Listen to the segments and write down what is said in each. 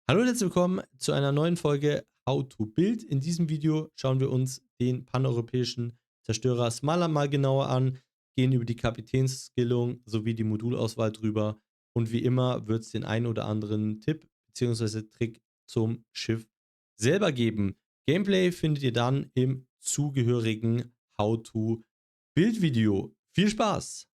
Hallo und herzlich willkommen zu einer neuen Folge How to Build. In diesem Video schauen wir uns den paneuropäischen Zerstörer Smaller mal genauer an, gehen über die Kapitänsskillung sowie die Modulauswahl drüber und wie immer wird es den einen oder anderen Tipp bzw. Trick zum Schiff selber geben. Gameplay findet ihr dann im zugehörigen How to Build Video. Viel Spaß!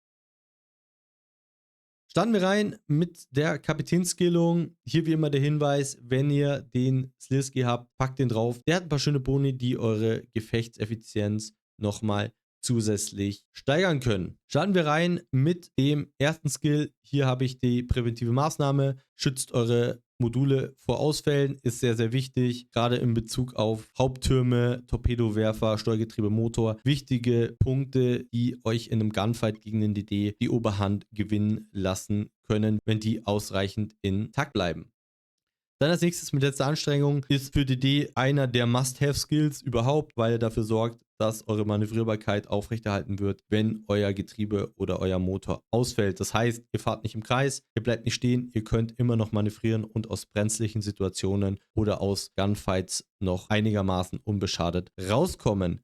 Starten wir rein mit der Kapitänsskillung. Hier wie immer der Hinweis, wenn ihr den Slirski habt, packt den drauf. Der hat ein paar schöne Boni, die eure Gefechtseffizienz nochmal zusätzlich steigern können. Starten wir rein mit dem ersten Skill. Hier habe ich die präventive Maßnahme. Schützt eure Module vor Ausfällen, ist sehr, sehr wichtig. Gerade in Bezug auf Haupttürme, Torpedowerfer, Steuergetriebe, Motor. Wichtige Punkte, die euch in einem Gunfight gegen den DD die Oberhand gewinnen lassen können, wenn die ausreichend intakt bleiben. Dann als nächstes mit letzter Anstrengung ist für DD einer der Must-Have-Skills überhaupt, weil er dafür sorgt, dass eure Manövrierbarkeit aufrechterhalten wird, wenn euer Getriebe oder euer Motor ausfällt. Das heißt, ihr fahrt nicht im Kreis, ihr bleibt nicht stehen, ihr könnt immer noch manövrieren und aus brenzlichen Situationen oder aus Gunfights noch einigermaßen unbeschadet rauskommen.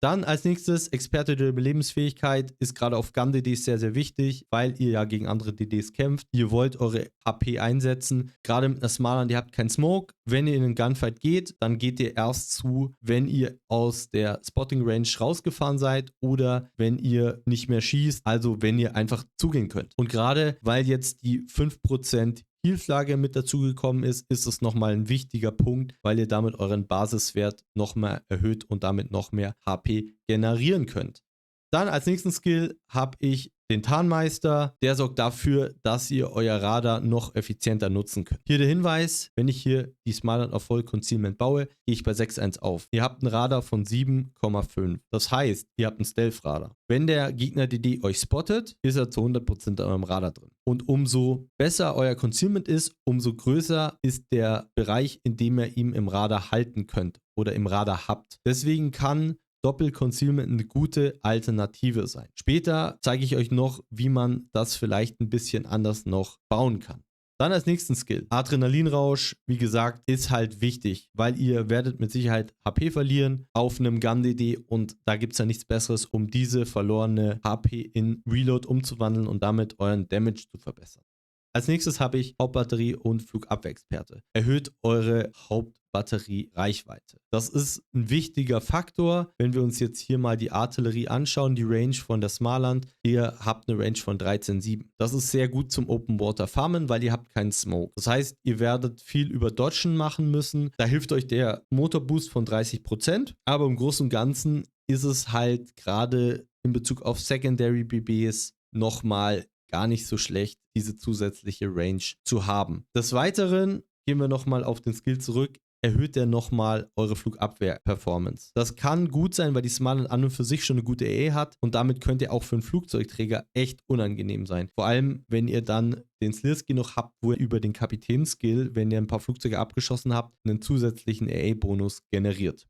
Dann als nächstes Experte der Überlebensfähigkeit ist gerade auf Gun-DDs sehr, sehr wichtig, weil ihr ja gegen andere DDs kämpft. Ihr wollt eure AP einsetzen. Gerade mit einer Smalland, ihr habt keinen Smoke. Wenn ihr in einen Gunfight geht, dann geht ihr erst zu, wenn ihr aus der Spotting Range rausgefahren seid oder wenn ihr nicht mehr schießt, also wenn ihr einfach zugehen könnt. Und gerade weil jetzt die 5% Heal-Flagge mit dazugekommen ist, ist es nochmal ein wichtiger Punkt, weil ihr damit euren Basiswert nochmal erhöht und damit noch mehr HP generieren könnt. Dann als nächsten Skill habe ich den Tarnmeister. Der sorgt dafür, dass ihr euer Radar noch effizienter nutzen könnt. Hier der Hinweis, wenn ich hier die Smartland auf Voll Concealment baue, gehe ich bei 6.1 auf. Ihr habt einen Radar von 7,5. Das heißt, ihr habt einen Stealth-Radar. Wenn der Gegner DD euch spottet, ist er zu 100% an eurem Radar drin. Und umso besser euer Concealment ist, umso größer ist der Bereich, in dem ihr ihn im Radar halten könnt oder im Radar habt. Deswegen kann Doppel-Concealment eine gute Alternative sein. Später zeige ich euch noch, wie man das vielleicht ein bisschen anders noch bauen kann. Dann als nächsten Skill. Adrenalinrausch, wie gesagt, ist halt wichtig, weil ihr werdet mit Sicherheit HP verlieren auf einem Gun-DD und da gibt es ja nichts Besseres, um diese verlorene HP in Reload umzuwandeln und damit euren Damage zu verbessern. Als nächstes habe ich Hauptbatterie und Flugabwehrexperte. Erhöht eure Hauptbatterie-Reichweite. Das ist ein wichtiger Faktor. Wenn wir uns jetzt hier mal die Artillerie anschauen, die Range von der Smarland, ihr habt eine Range von 13,7. Das ist sehr gut zum Open Water Farmen, weil ihr habt keinen Smoke. Das heißt, ihr werdet viel über Dodgen machen müssen. Da hilft euch der Motorboost von 30%. Aber im Großen und Ganzen ist es halt gerade in Bezug auf Secondary BBs nochmal gar nicht so schlecht, diese zusätzliche Range zu haben. Des Weiteren gehen wir nochmal auf den Skill zurück, erhöht der nochmal eure Flugabwehr-Performance. Das kann gut sein, weil die Smartland an und für sich schon eine gute EE hat und damit könnt ihr auch für einen Flugzeugträger echt unangenehm sein. Vor allem, wenn ihr dann den Slirski noch habt, wo ihr über den Kapitän-Skill, wenn ihr ein paar Flugzeuge abgeschossen habt, einen zusätzlichen EA-Bonus generiert.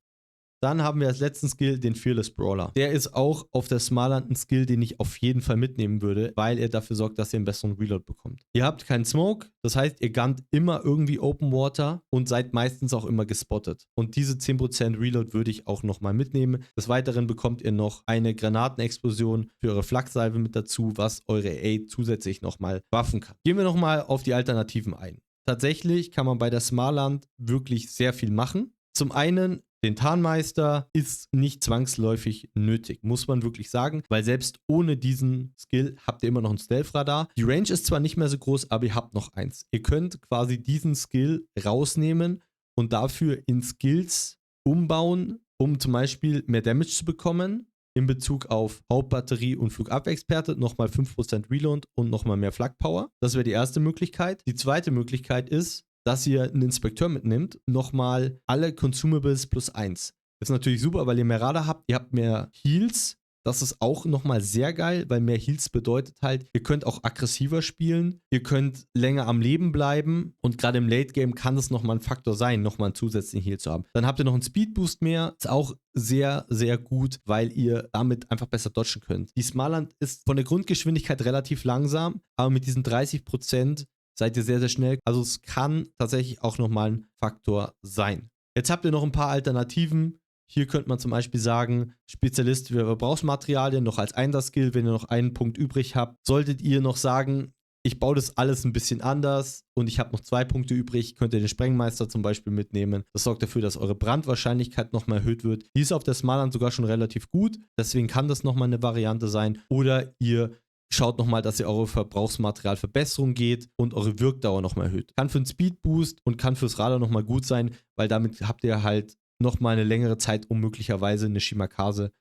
Dann haben wir als letzten Skill den Fearless Brawler. Der ist auch auf der Smartland ein Skill, den ich auf jeden Fall mitnehmen würde, weil er dafür sorgt, dass ihr einen besseren Reload bekommt. Ihr habt keinen Smoke, das heißt, ihr gunnt immer irgendwie Open Water und seid meistens auch immer gespottet. Und diese 10% Reload würde ich auch nochmal mitnehmen. Des Weiteren bekommt ihr noch eine Granatenexplosion für eure Flaksalve mit dazu, was eure A zusätzlich nochmal buffen kann. Gehen wir nochmal auf die Alternativen ein. Tatsächlich kann man bei der Smartland wirklich sehr viel machen. Zum einen den Tarnmeister ist nicht zwangsläufig nötig, muss man wirklich sagen, weil selbst ohne diesen Skill habt ihr immer noch ein Stealth-Radar. Die Range ist zwar nicht mehr so groß, aber ihr habt noch eins. Ihr könnt quasi diesen Skill rausnehmen und dafür in Skills umbauen, um zum Beispiel mehr Damage zu bekommen. In Bezug auf Hauptbatterie und Flugabwehrexperte nochmal 5% Reload und nochmal mehr Flak-Power. Das wäre die erste Möglichkeit. Die zweite Möglichkeit ist, dass ihr einen Inspekteur mitnimmt, nochmal alle Consumables plus 1. Das ist natürlich super, weil ihr mehr Radar habt, ihr habt mehr Heals. Das ist auch nochmal sehr geil, weil mehr Heals bedeutet halt, ihr könnt auch aggressiver spielen, ihr könnt länger am Leben bleiben und gerade im Late Game kann das nochmal ein Faktor sein, nochmal einen zusätzlichen Heal zu haben. Dann habt ihr noch einen Speed Boost mehr, ist auch sehr, sehr gut, weil ihr damit einfach besser dodgen könnt. Die Smartland ist von der Grundgeschwindigkeit relativ langsam, aber mit diesen 30% seid ihr sehr, sehr schnell. Also es kann tatsächlich auch nochmal ein Faktor sein. Jetzt habt ihr noch ein paar Alternativen. Hier könnte man zum Beispiel sagen, Spezialist für Verbrauchsmaterialien noch als Einser-Skill, wenn ihr noch einen Punkt übrig habt. Solltet ihr noch sagen, ich baue das alles ein bisschen anders und ich habe noch 2 Punkte übrig, könnt ihr den Sprengmeister zum Beispiel mitnehmen. Das sorgt dafür, dass eure Brandwahrscheinlichkeit nochmal erhöht wird. Die ist auf der Smartland sogar schon relativ gut, deswegen kann das nochmal eine Variante sein. Oder ihr schaut nochmal, dass ihr eure Verbrauchsmaterialverbesserung geht und eure Wirkdauer nochmal erhöht. Kann für einen Speedboost und kann fürs Radar nochmal gut sein, weil damit habt ihr halt nochmal eine längere Zeit, um möglicherweise eine Shimakase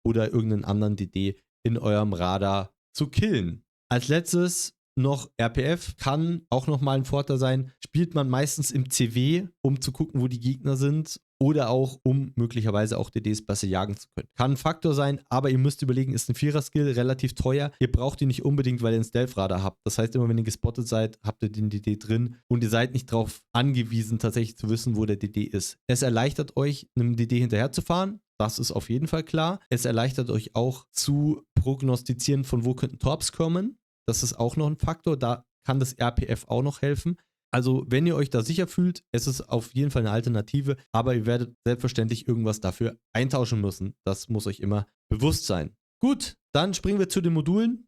oder irgendeinen anderen DD in eurem Radar zu killen. Als letztes noch RPF, kann auch nochmal ein Vorteil sein, spielt man meistens im CW, um zu gucken, wo die Gegner sind oder auch, um möglicherweise auch DDs besser jagen zu können. Kann ein Faktor sein, aber ihr müsst überlegen, ist ein 4er-Skill relativ teuer. Ihr braucht ihn nicht unbedingt, weil ihr einen Stealth-Radar habt. Das heißt, immer wenn ihr gespottet seid, habt ihr den DD drin und ihr seid nicht darauf angewiesen, tatsächlich zu wissen, wo der DD ist. Es erleichtert euch, einem DD hinterherzufahren. Das ist auf jeden Fall klar. Es erleichtert euch auch zu prognostizieren, von wo könnten Torps kommen. Das ist auch noch ein Faktor. Da kann das RPF auch noch helfen. Also, wenn ihr euch da sicher fühlt, es ist auf jeden Fall eine Alternative, aber ihr werdet selbstverständlich irgendwas dafür eintauschen müssen. Das muss euch immer bewusst sein. Gut, dann springen wir zu den Modulen.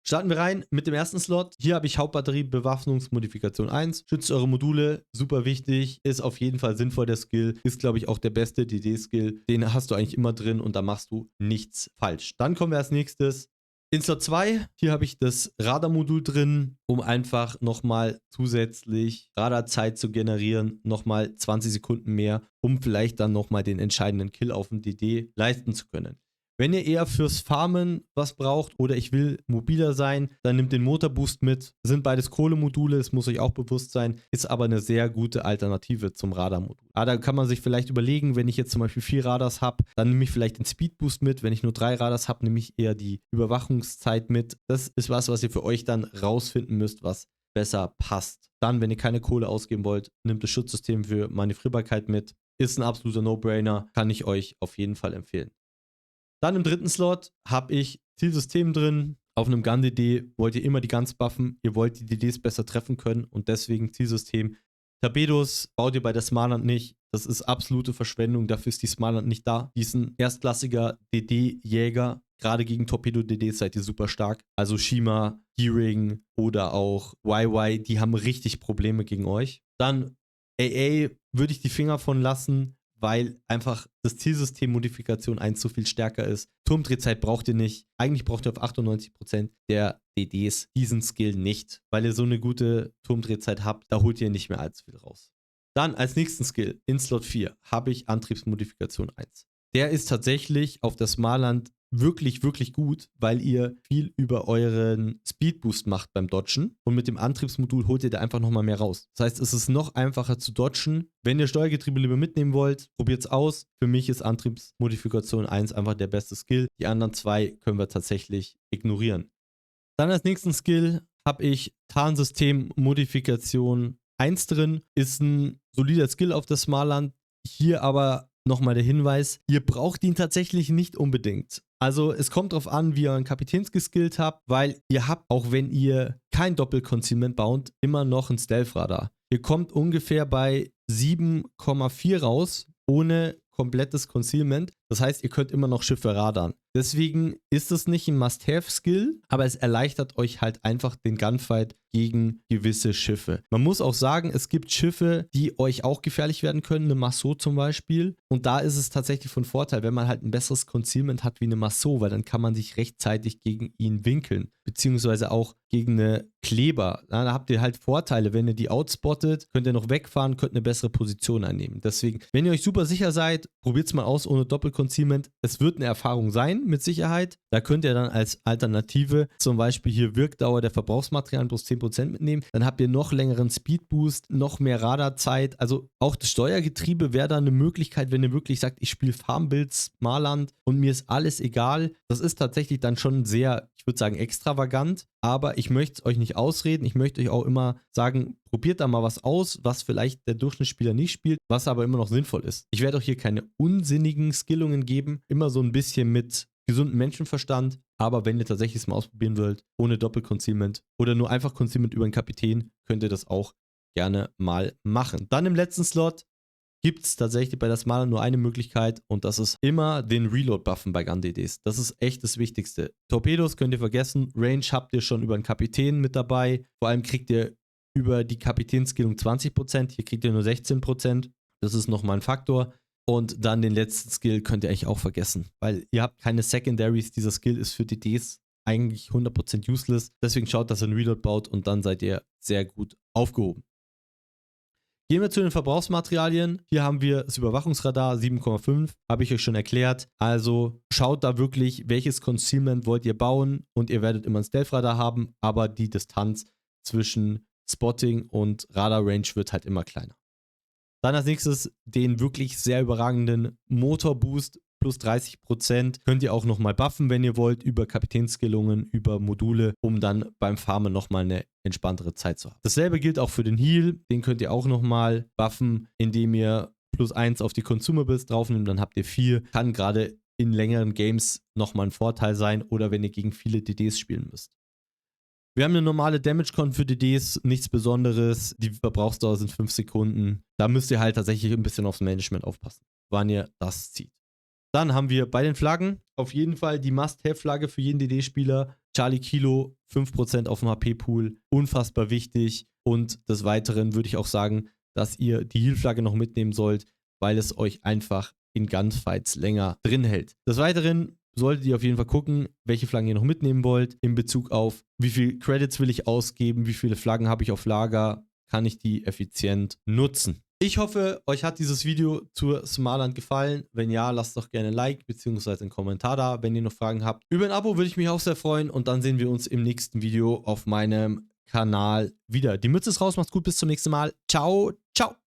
Starten wir rein mit dem ersten Slot. Hier habe ich Hauptbatterie Bewaffnungsmodifikation 1. Schützt eure Module, super wichtig, ist auf jeden Fall sinnvoll der Skill. Ist, glaube ich, auch der beste DD-Skill. Den hast du eigentlich immer drin und da machst du nichts falsch. Dann kommen wir als nächstes in Slot 2, hier habe ich das Radarmodul drin, um einfach nochmal zusätzlich Radarzeit zu generieren, nochmal 20 Sekunden mehr, um vielleicht dann nochmal den entscheidenden Kill auf dem DD leisten zu können. Wenn ihr eher fürs Farmen was braucht oder ich will mobiler sein, dann nehmt den Motorboost mit. Sind beides Kohlemodule, das muss euch auch bewusst sein, ist aber eine sehr gute Alternative zum Radarmodul. Da kann man sich vielleicht überlegen, wenn ich jetzt zum Beispiel 4 Radars habe, dann nehme ich vielleicht den Speedboost mit. Wenn ich nur 3 Radars habe, nehme ich eher die Überwachungszeit mit. Das ist was ihr für euch dann rausfinden müsst, was besser passt. Dann, wenn ihr keine Kohle ausgeben wollt, nehmt das Schutzsystem für Manövrierbarkeit mit. Ist ein absoluter No-Brainer, kann ich euch auf jeden Fall empfehlen. Dann im dritten Slot habe ich Zielsystem drin. Auf einem Gun-DD wollt ihr immer die Guns buffen. Ihr wollt die DDs besser treffen können und deswegen Zielsystem. Torpedos baut ihr bei der Smartland nicht. Das ist absolute Verschwendung. Dafür ist die Smartland nicht da. Die ist ein erstklassiger DD-Jäger. Gerade gegen Torpedo-DDs seid ihr super stark. Also Shima, Gearing oder auch YY, die haben richtig Probleme gegen euch. Dann AA würde ich die Finger von lassen, weil einfach das Zielsystem Modifikation 1 so viel stärker ist. Turmdrehzeit braucht ihr nicht. Eigentlich braucht ihr auf 98% der DDs diesen Skill nicht, weil ihr so eine gute Turmdrehzeit habt. Da holt ihr nicht mehr allzu viel raus. Dann als nächsten Skill in Slot 4 habe ich Antriebsmodifikation 1. Der ist tatsächlich auf der Smartland wirklich, wirklich gut, weil ihr viel über euren Speedboost macht beim Dodgen und mit dem Antriebsmodul holt ihr da einfach nochmal mehr raus. Das heißt, es ist noch einfacher zu dodgen. Wenn ihr Steuergetriebe lieber mitnehmen wollt, probiert es aus. Für mich ist Antriebsmodifikation 1 einfach der beste Skill. Die anderen 2 können wir tatsächlich ignorieren. Dann als nächsten Skill habe ich Tarnsystem Modifikation 1 drin. Ist ein solider Skill auf der Smartland. Hier aber nochmal der Hinweis, ihr braucht ihn tatsächlich nicht unbedingt. Also es kommt darauf an, wie ihr euren Kapitäns geskillt habt, weil ihr habt, auch wenn ihr kein Doppel-Concealment baut, immer noch ein Stealth-Radar. Ihr kommt ungefähr bei 7,4 raus, ohne komplettes Concealment. Das heißt, ihr könnt immer noch Schiffe radern. Deswegen ist es nicht ein Must-Have-Skill, aber es erleichtert euch halt einfach den Gunfight gegen gewisse Schiffe. Man muss auch sagen, es gibt Schiffe, die euch auch gefährlich werden können, eine Massot zum Beispiel. Und da ist es tatsächlich von Vorteil, wenn man halt ein besseres Concealment hat wie eine Massot, weil dann kann man sich rechtzeitig gegen ihn winkeln, beziehungsweise auch gegen eine Kleber. Ja, da habt ihr halt Vorteile. Wenn ihr die outspottet, könnt ihr noch wegfahren, könnt eine bessere Position einnehmen. Deswegen, wenn ihr euch super sicher seid, probiert es mal aus ohne Doppelconcealment. Es wird eine Erfahrung sein, mit Sicherheit. Da könnt ihr dann als Alternative zum Beispiel hier Wirkdauer der Verbrauchsmaterialien plus 10% mitnehmen. Dann habt ihr noch längeren Speedboost, noch mehr Radarzeit. Also auch das Steuergetriebe wäre da eine Möglichkeit, wenn ihr wirklich sagt, ich spiele Farmbuilds, Marland und mir ist alles egal. Das ist tatsächlich dann schon sehr, ich würde sagen, extravagant. Aber ich möchte es euch nicht ausreden. Ich möchte euch auch immer sagen, probiert da mal was aus, was vielleicht der Durchschnittsspieler nicht spielt, was aber immer noch sinnvoll ist. Ich werde auch hier keine unsinnigen Skillungen geben. Immer so ein bisschen mit gesunden Menschenverstand. Aber wenn ihr tatsächlich es mal ausprobieren wollt, ohne Doppel-Concealment oder nur einfach Concealment über den Kapitän, könnt ihr das auch gerne mal machen. Dann im letzten Slot gibt es tatsächlich bei der Smaller nur eine Möglichkeit und das ist immer den Reload-Buffen bei Gun-DDs. Das ist echt das Wichtigste. Torpedos könnt ihr vergessen, Range habt ihr schon über den Kapitän mit dabei. Vor allem kriegt ihr über die Kapitänskillung 20%, hier kriegt ihr nur 16%. Das ist nochmal ein Faktor. Und dann den letzten Skill könnt ihr eigentlich auch vergessen, weil ihr habt keine Secondaries. Dieser Skill ist für DDs eigentlich 100% useless. Deswegen schaut, dass ihr einen Reload baut und dann seid ihr sehr gut aufgehoben. Gehen wir zu den Verbrauchsmaterialien. Hier haben wir das Überwachungsradar 7,5, habe ich euch schon erklärt. Also schaut da wirklich, welches Concealment wollt ihr bauen und ihr werdet immer ein Stealth-Radar haben, aber die Distanz zwischen Spotting und Radar-Range wird halt immer kleiner. Dann als nächstes den wirklich sehr überragenden Motorboost plus 30%. Könnt ihr auch nochmal buffen, wenn ihr wollt, über Kapitänsskillungen, über Module, um dann beim Farmen nochmal eine entspanntere Zeit zu haben. Dasselbe gilt auch für den Heal. Den könnt ihr auch nochmal buffen, indem ihr plus 1 auf die Consumables draufnimmt. Dann habt ihr 4. Kann gerade in längeren Games nochmal ein Vorteil sein oder wenn ihr gegen viele DDs spielen müsst. Wir haben eine normale Damage-Con für DDs, nichts Besonderes. Die Verbrauchsdauer sind 5 Sekunden. Da müsst ihr halt tatsächlich ein bisschen aufs Management aufpassen, wann ihr das zieht. Dann haben wir bei den Flaggen auf jeden Fall die Must-Have-Flagge für jeden DD-Spieler. Charlie Kilo, 5% auf dem HP-Pool, unfassbar wichtig. Und des Weiteren würde ich auch sagen, dass ihr die Heal-Flagge noch mitnehmen sollt, weil es euch einfach in Gunfights länger drin hält. Des Weiteren solltet ihr auf jeden Fall gucken, welche Flaggen ihr noch mitnehmen wollt, in Bezug auf, wie viel Credits will ich ausgeben, wie viele Flaggen habe ich auf Lager, kann ich die effizient nutzen. Ich hoffe, euch hat dieses Video zur Smartland gefallen. Wenn ja, lasst doch gerne ein Like bzw. einen Kommentar da, wenn ihr noch Fragen habt. Über ein Abo würde ich mich auch sehr freuen und dann sehen wir uns im nächsten Video auf meinem Kanal wieder. Die Mütze ist raus, macht's gut, bis zum nächsten Mal. Ciao, ciao.